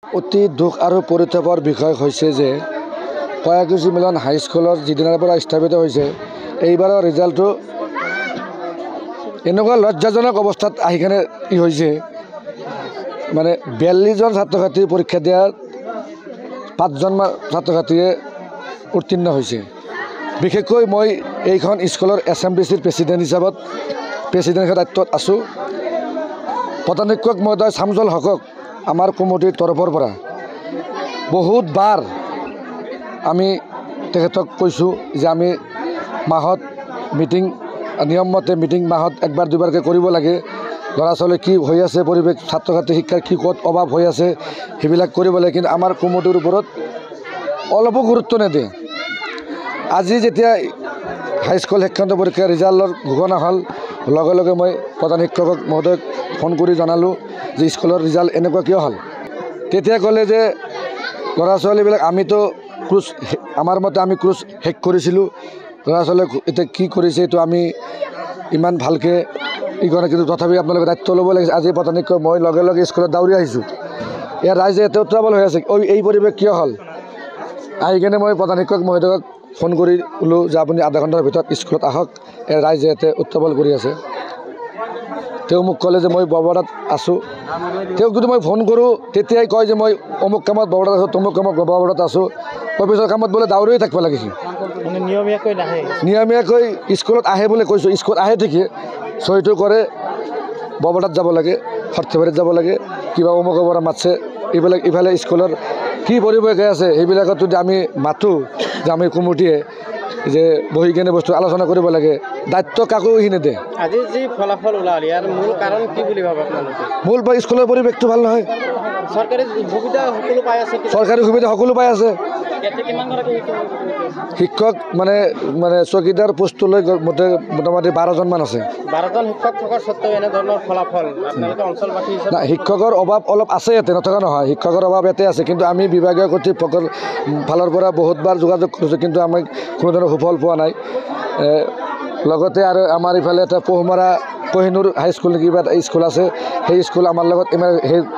অতি দুখ আৰু পৰিতাপৰ বিষয় হৈছে যে কয়াকুছি মিলন হাইস্কুলৰ যিদিনাৰ পৰা স্থাপিত হৈছে এইবাৰৰ ৰিজাল্টটো এনেকুৱা লজ্জাজনক অৱস্থাত আহি কেনে হৈছে মানে 42জন ছাত্ৰ ছাত্ৰী পৰীক্ষা দিয়াত 5জন ছাত্ৰ ছাত্ৰীয়ে উত্তীৰ্ণ হৈছে। বিশেষকৈ মই এইখন স্কুলৰ এছএমবিচিৰ প্ৰেছিডেণ্ট হিচাপত প্ৰেছিডেণ্টৰ দায়িত্বত আছোঁ। প্ৰধান শিক্ষক মহোদয় শামছুল হকক আমাৰ কমিটিৰ তৰফৰ পৰা বহুতবাৰ আমি তেখেতক কৈছোঁ যে আমি মাহত মিটিং নিয়মমতে মিটিং মাহত একবাৰ দুবাৰকৈ কৰিব লাগে। ল'ৰা ছোৱালী কি হৈ আছে পৰিৱেশ ছাত্ৰ ছাত্ৰী শিক্ষাৰ কি ক'ত অভাৱ হৈ আছে সেইবিলাক কৰিব লাগে, কিন্তু আমাৰ কমিটিৰ ওপৰত অলপো গুৰুত্ব নিদিয়ে। আজি যেতিয়া হাইস্কুল শিক্ষান্ত পৰীক্ষাৰ ৰিজাল্টৰ ঘোষণা হ'ল লগে লগে মই প্ৰধান শিক্ষকক মহোদয়ক ফোন কৰি জনালোঁ যে স্কুলৰ ৰিজাল্ট এনেকুৱা কিয় হ'ল। তেতিয়া ক'লে যে ল'ৰা ছোৱালীবিলাক আমিতো ক্ৰুজ আমাৰ মতে আমি ক্ৰুজ শেষ কৰিছিলোঁ, ল'ৰা ছোৱালীক এতিয়া কি কৰিছে এইটো আমি ইমান ভালকৈ কৰা, কিন্তু তথাপি আপোনালোকে দায়িত্ব ল'ব লাগিছে। আজি প্ৰধান শিক্ষক মই লগে লগে স্কুলত দাউৰি আহিছোঁ। ইয়াৰ ৰাইজে এতিয়া উত্ৰাৱল হৈ আছে এই পৰিৱেশ কিয় হ'ল। আহি কেনে মই প্ৰধান শিক্ষক মহোদয়ক ফোন কৰি ক'লোঁ যে আপুনি আধা ঘণ্টাৰ ভিতৰত স্কুলত আহক, ইয়াৰ ৰাইজে ইয়াতে উত্ৰাৱল কৰি আছে। তেওঁ মোক ক'লে যে মই বৰবাদাত আছোঁ। তেওঁক যদি মই ফোন কৰোঁ তেতিয়াই কয় যে মই অমুক কামত বৰবাদাত আছোঁ, তমুক কামত বৰবাদাত আছোঁ। অফিচৰ কামত বোলে দাউৰিয়ে থাকিব লাগে। সি নিয়মীয়াকৈ স্কুলত আহে বুলি কৈছোঁ, স্কুলত আহে ঠিকে চহীটো কৰে, বৰবাদাত যাব লাগে, সৰ্থেবাৰীত যাব লাগে, কিবা অমুকৰ পৰা মাতছে এইবিলাক ইফালে স্কুলৰ কি পৰিৱেশ আছে সেইবিলাকত যদি আমি মাতোঁ যে আমি কমিটিয়ে যে বহি কেনে বস্তু আলোচনা কৰিব লাগে, দায়িত্ব কাকো সি নিদিয়ে। আজি যি ফলাফল ওলাল ইয়াৰ মূল কাৰণ কি বুলি ভাবে আপোনালোকে? মূল স্কুলৰ পৰিৱেশটো ভাল নহয়। চৰকাৰী সুবিধা সকলো পাই আছে, চৰকাৰী সুবিধা সকলো পাই আছে। শিক্ষক মানে চকীদাৰ পোষ্টলৈ মোটামুটি 12জনমান আছে। 12জন শিক্ষক থকাৰ স্বত্তেও এনেধৰণৰ ফলাফল আপোনালোকে অঞ্চলবাসী হিচাপে? শিক্ষকৰ অভাৱ অলপ আছে ইয়াতে, নথকা নহয়, শিক্ষকৰ অভাৱ ইয়াতে আছে। কিন্তু আমি বিভাগীয় কৰ্তৃপক্ষৰ ফালৰ পৰা বহুতবাৰ যোগাযোগ কৰিছোঁ, কিন্তু আমি কোনো ধৰণৰ সুফল পোৱা নাই। লগতে আৰু আমাৰ ইফালে এটা পোহমৰা কোহিনুৰ হাইস্কুল কিবা এটা স্কুল আছে, সেই স্কুল আমাৰ লগত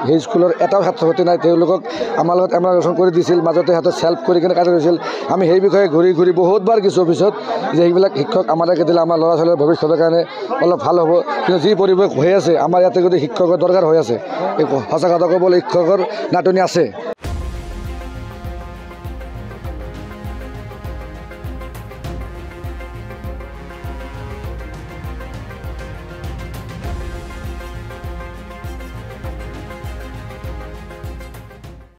সেই স্কুলৰ এটাও ছাত্ৰ ছাত্ৰী নাই। তেওঁলোকক আমাৰ লগত এমাৰ্জেঞ্চন কৰি দিছিল, মাজতে সিহঁতে চেল্ফ কৰি কিনে কাটি গৈছিল। আমি সেই বিষয়ে ঘূৰি ঘূৰি বহুতবাৰ কিছু অফিচত যে সেইবিলাক শিক্ষক আমাকে দিলে আমাৰ ল'ৰা ছোৱালীৰ ভৱিষ্যতৰ কাৰণে অলপ ভাল হ'ব। কিন্তু যি পৰিৱেশ হৈ আছে আমাৰ ইয়াতে যদি শিক্ষকৰ দৰকাৰ হৈ আছে, সঁচা কথা ক'বলৈ শিক্ষকৰ নাটনি আছে।